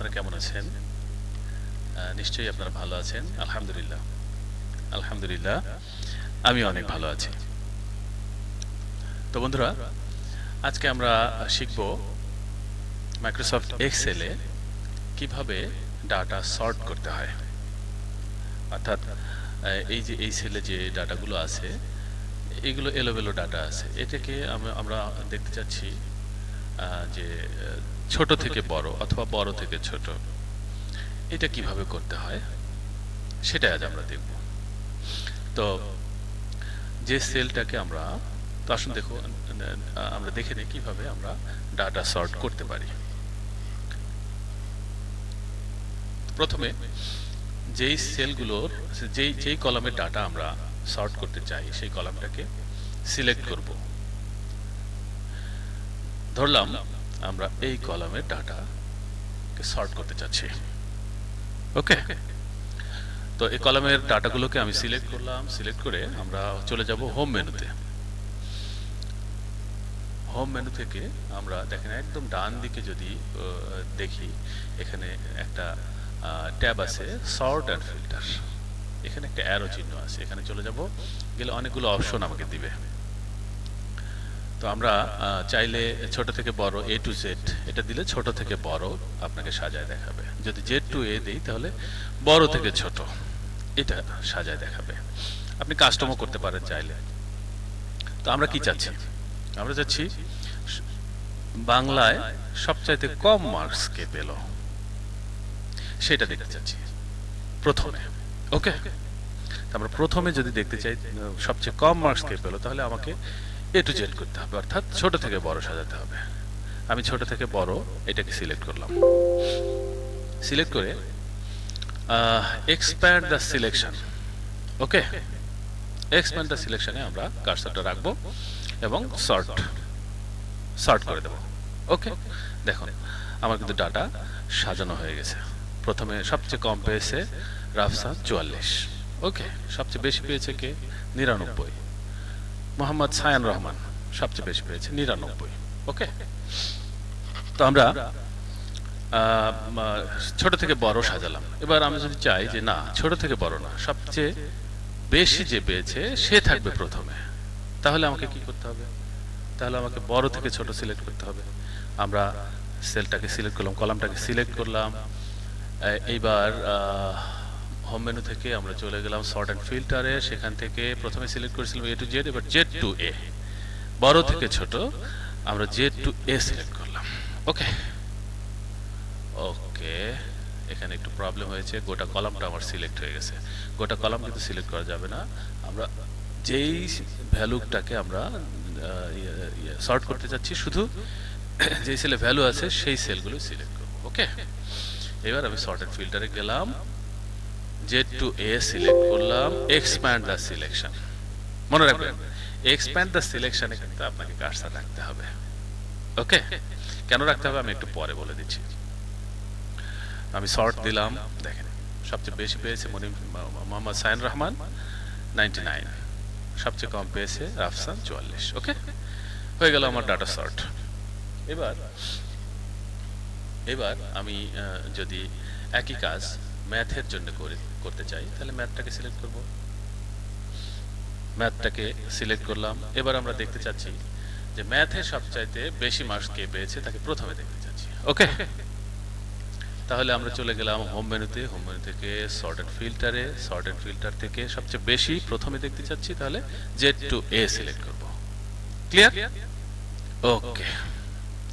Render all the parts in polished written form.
আপনারা কেমন আছেন? নিশ্চয়ই আপনারা ভালো আছেন। আলহামদুলিল্লাহ। আলহামদুলিল্লাহ আমি অনেক ভালো আছি। তো বন্ধুরা, আজকে আমরা শিখব মাইক্রোসফট এক্সেলে কিভাবে ডাটা সর্ট করতে হয়। অর্থাৎ এই যে এই সেলে যে ডাটাগুলো আছে, এগুলো এলোমেলো ডাটা আছে। এটাকে আমরা দেখতে চাচ্ছি যে ছোট থেকে বড় অথবা বড় থেকে ছোট, এটা কিভাবে করতে হয় সেটা আজ আমরা দেখব। তো যে সেলটাকে আমরা আসুন দেখুন, আমরা দেখে নিই কিভাবে আমরা ডাটা সর্ট করতে পারি। প্রথমে যেই সেলগুলোর যেই কলামের ডাটা আমরা সর্ট করতে চাই সেই কলামটাকে সিলেক্ট করব। ধরলাম আমরা এই কলামের ডাটাকে সর্ট করতে চাচ্ছি। ওকে, তো এই কলামের ডাটাগুলোকে আমি সিলেক্ট করলাম। সিলেক্ট করে আমরা চলে যাব হোম মেনুতে। হোম মেনু থেকে আমরা দেখেন একদম ডান দিকে যদি দেখি, এখানে একটা ট্যাব আছে সর্ট অ্যান্ড ফিল্টার। এখানে একটা অ্যারো চিহ্ন আছে, এখানে চলে যাব। গেলে অনেকগুলো অপশন আমাকে দিবে। তো আমরা চাইলে ছোট থেকে বড় এ টু জেড এটা দিলে ছোট থেকে বড় আপনাকে সাজায় দেখাবে। যদি জেড টু এ দিই তাহলে বড় থেকে ছোট এটা সাজায় দেখাবে। আপনি কাস্টমও করতে পারেন চাইলে। তো আমরা কি চাচ্ছি? আমরা চাচ্ছি বাংলায় সবচাইতে কম মার্কস কে পেল সেটা দেখতে চাচ্ছি প্রথমে। ওকে, আমরা প্রথমে যদি দেখতে চাই সবচেয়ে কম মার্কস কে পেল, তাহলে আমাকে এ টু জেড করতে হবে, অর্থাৎ ছোট থেকে বড় সাজাতে হবে। আমি ছোট থেকে বড় এটাকে সিলেক্ট করলাম। সিলেক্ট করে expand the selection. Okay, expand the সিলেকশনে আমরা কার্সরটা রাখবো এবং সর্ট করে দেব। ওকে, দেখুন আমার কিন্তু ডাটা সাজানো হয়ে গেছে। প্রথমে সবচেয়ে কম পেয়েছে রাফসান 44। ওকে, সবচেয়ে বেশি পেয়েছে কে? 99। মোহাম্মদ সায়ান রহমান সবচেয়ে বেশি পেয়েছে 99। ওকে, তো আমরা ছোট থেকে বড় সাজালাম। এবার আমি যদি চাই যে না, ছোট থেকে বড় না, সবচেয়ে বেশি যে পেয়েছে সে থাকবে প্রথমে, তাহলে আমাকে কি করতে হবে? তাহলে আমাকে বড় থেকে ছোট সিলেক্ট করতে হবে। আমরা সেলটাকে সিলেক্ট করলাম, কলামটাকে সিলেক্ট করলাম। এইবার হোম মেনু থেকে আমরা চলে গেলাম সর্ট অ্যান্ড ফিল্টারে। সেখান থেকে প্রথমে সিলেক্ট করেছিলাম এ টু জেড, এবার জেড টু এ, বড় থেকে ছোট আমরা জেড টু এ সিলেক্ট করলাম। ওকে ওকে, এখানে একটু প্রবলেম হয়েছে, গোটা কলামটা আমার সিলেক্ট হয়ে গেছে। গোটা কলাম কিন্তু সিলেক্ট করা যাবে না। আমরা যেই ভ্যালুটাকে আমরা সর্ট করতে চাচ্ছি, শুধু যেই সেলে ভ্যালু আছে সেই সেলগুলো সিলেক্ট করব। ওকে, এবার আমি সর্ট অ্যান্ড ফিল্টারে গেলাম, জেড টু এ সিলেক্ট করলাম, এক্সপ্যান্ড দ্য সিলেকশন। মনে রাখবেন, এক্সপ্যান্ড দ্য সিলেকশনে কিন্তু আপনাকে কার্সর রাখতে হবে। ওকে, কেন রাখতে হবে আমি একটু পরে বলে দিচ্ছি। আমি সর্ট দিলাম, দেখেন সবচেয়ে বেশি পেয়েছে মোহাম্মদ সায়ান রহমান 99, সবচেয়ে কম পেয়েছে রাফসান 44। ওকে, হয়ে গেল আমার ডাটা সর্ট। এবার আমি যদি একই কাজ ম্যাথের জন্য করতে চাই, তাহলে ম্যাথটাকে সিলেক্ট করব। ম্যাথটাকে সিলেক্ট করলাম। এবার আমরা দেখতে চাচ্ছি যে ম্যাথে সবচাইতে বেশি মার্কস কে পেয়েছে তাকে প্রথমে দেখতে চাচ্ছি। ওকে, তাহলে আমরা চলে গেলাম হোম মেনুতে। হোম মেনু থেকে সর্ট অ্যান্ড ফিল্টারে, সর্ট অ্যান্ড ফিল্টার থেকে সবচেয়ে বেশি প্রথমে দেখতে চাচ্ছি, তাহলে জেড টু এ সিলেক্ট করব। Clear? Okay,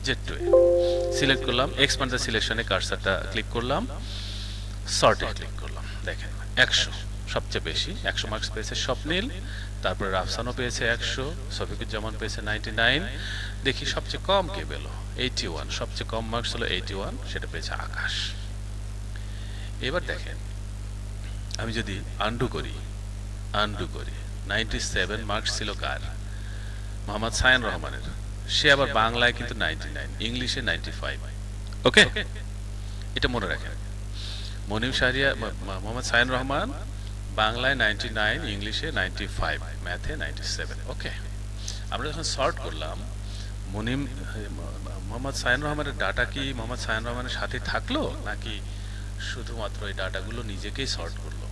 Z to A select করলাম। এক্সপ্যান্ড দ্য সিলেকশনে কার্সরটা ক্লিক করলাম, সর্টে ক্লিক করলাম। দেখেন 100 সবচেয়ে বেশি, 100 মার্কস পেয়েছে স্বপ্নিল, তারপরে রাফসানও পেয়েছে 100, শফিকুজ্জামান পেয়েছে 99। দেখি সবচেয়ে কম কে পেল? 81, সবচেয়ে কম মার্কস হলো 81, সেটা পেয়েছে আকাশ। এবার দেখেন আমি যদি আন্ডু করি 97 মার্কস ছিল কার? মোহাম্মদ সায়ান রহমানের। সে আবার বাংলায় কিন্তু 99, ইংলিশে 95। ওকে, এটা মনে রাখেন। মোহাম্মদ সায়ান রহমান বাংলায় 99, ইংলিশে 95, ম্যাথে 97। ওকে, আমরা যখন সর্ট করলাম মুনিম মোহাম্মদ সাইন রহমানের ডাটা কি মোহাম্মদ সাইন রহমানের সাথে থাকলো নাকি শুধুমাত্র এই ডাটাগুলো নিজেকেই সর্ট করলো?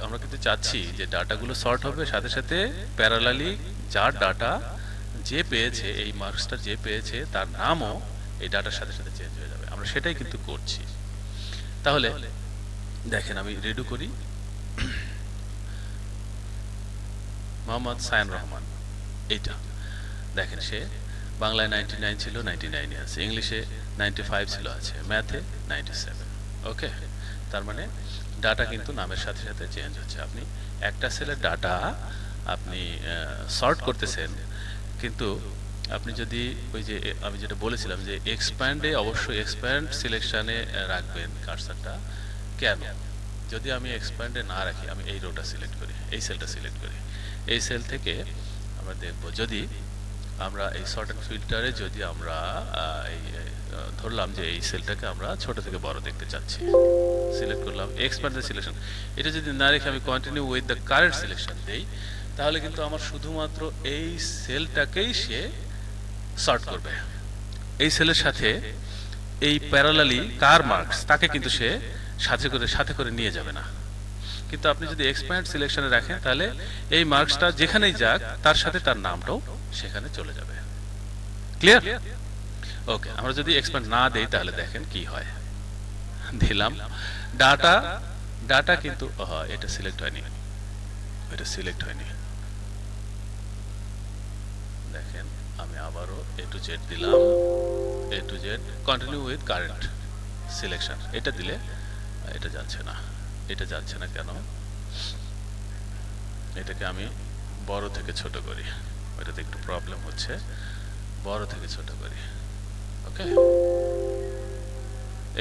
আমরা কিন্তু চাচ্ছি যে ডাটাগুলো সর্ট হবে, সাথে সাথে প্যারালালি যার ডাটা যে পেয়েছে, এই মার্কসটা যে পেয়েছে তার নামও এই ডাটার সাথে সাথে চেঞ্জ হয়ে যাবে। আমরা সেটাই কিন্তু করছি। তাহলে দেখেন আমি রেডু করি। মোহাম্মদ সাইন রহমান, এইটা দেখেন সে বাংলায় 99 ছিল, 99 আছে, ইংলিশে 95 ছিল, আছে ম্যাথে 97। ওকে, তার মানে ডাটা কিন্তু নামের সাথে সাথে চেঞ্জ হচ্ছে। আপনি একটা সেলের ডাটা আপনি সর্ট করতেছেন, কিন্তু আপনি যদি ওই যে আমি যেটা বলেছিলাম যে এক্সপ্যান্ডে অবশ্যই এক্সপ্যান্ড সিলেকশানে রাখবেন কার্সারটা। কেন? যদি আমি এক্সপ্যান্ডে না রাখি, আমি এই রোটা সিলেক্ট করি, এই সেলটা সিলেক্ট করি, এই সেল থেকে আমরা দেখব যদি আমরা এই সর্ট অ্যান্ড ফিল্টারে যদি আমরা ধরলাম যে এই সেলটাকে আমরা ছোট থেকে বড় দেখতে চাচ্ছি, সিলেক্ট করলাম এক্সপ্যান্ড দ্য সিলেকশন, এটা যদি না রেখে আমি continue with the current selection দেই, তাহলে কিন্তু আমার শুধুমাত্র এই সেলটাকেই সে সর্ট করবে। এই সেলের সাথে এই প্যারালালি কার মার্কস তাকে কিন্তু সে সাথে করে নিয়ে যাবে না। কিন্তু আপনি যদি এক্সপ্যান্ড সিলেকশনে রাখেন, তাহলে এই মার্কসটা যেখানেই যাক তার সাথে তার নামটাও সেখানে চলে যাবে। ক্লিয়ার? ওকে, আমরা যদি এক্সপ্যান্ড না দেই তাহলে দেখেন কি হয়। দিলাম ডাটা কিন্তু এটা সিলেক্ট হয়নি, এটা সিলেক্ট হয়নি। দেখেন আমি আবারও A to Z দিলাম, A to Z continue with current selection, এটা দিলে এটা যাচ্ছে না। এটা যাচ্ছে না কেন? এটাকে আমি বড় থেকে ছোট করি, ওইটাতে একটু প্রবলেম হচ্ছে, বড় থেকে ছোট করি। Okay,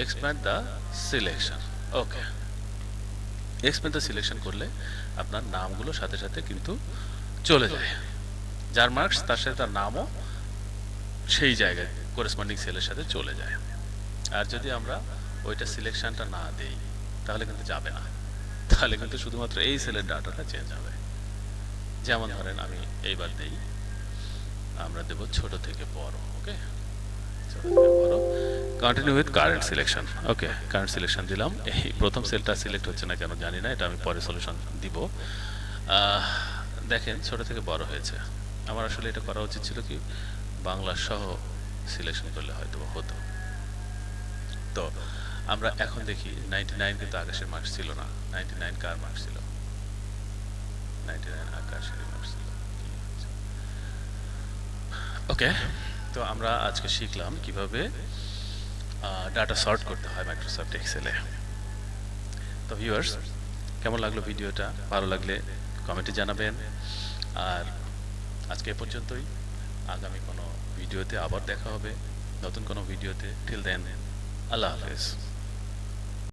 expand the selection. Okay, expand the selection করলে আপনার নামগুলো সাথে সাথে কিন্তু চলে যায়, যার মার্কস তার সাথে তার নামও সেই জায়গায় করেসপন্ডিং সেলের সাথে চলে যায়। আর যদি আমরা ওইটা সিলেকশনটা না দেই তাহলে কিন্তু যাবে না, তাহলে কিন্তু শুধুমাত্র এই সেলের ডাটাটা চেঞ্জ হবে। যেমন ধরেন আমি এইবার দেই, আমরা দেব ছোট থেকে বড়। ওকে, ছোট থেকে বড়, continue with current selection. Okay, current selection দিলাম। এই প্রথম সেলটা সিলেক্ট হচ্ছে না কেন জানি না, এটা আমি পরে সলিউশন দিব। দেখেন ছোট থেকে বড় হয়েছে। আমার আসলে এটা করা উচিত ছিল কি, বাংলা সহ সিলেকশন করলে হয়তো হতো। তো আমরা এখন দেখি 99 কিন্তু আকাশের মার্কস ছিল না। 99 কার মার্কস ছিল? 99 আকাশের মার্কস ছিল। ওকে, তো আমরা আজকে শিখলাম কিভাবে ডাটা সর্ট করতে হয় মাইক্রোসফট এক্সেলে। তো ভিউয়ার্স, কেমন লাগলো ভিডিওটা? ভালো লাগলে কমেন্টে জানাবেন। আর আজকে এ পর্যন্তই, আগামী কোনো ভিডিওতে আবার দেখা হবে, নতুন কোনো ভিডিওতে। টিল দেন, আল্লাহ হাফেজ।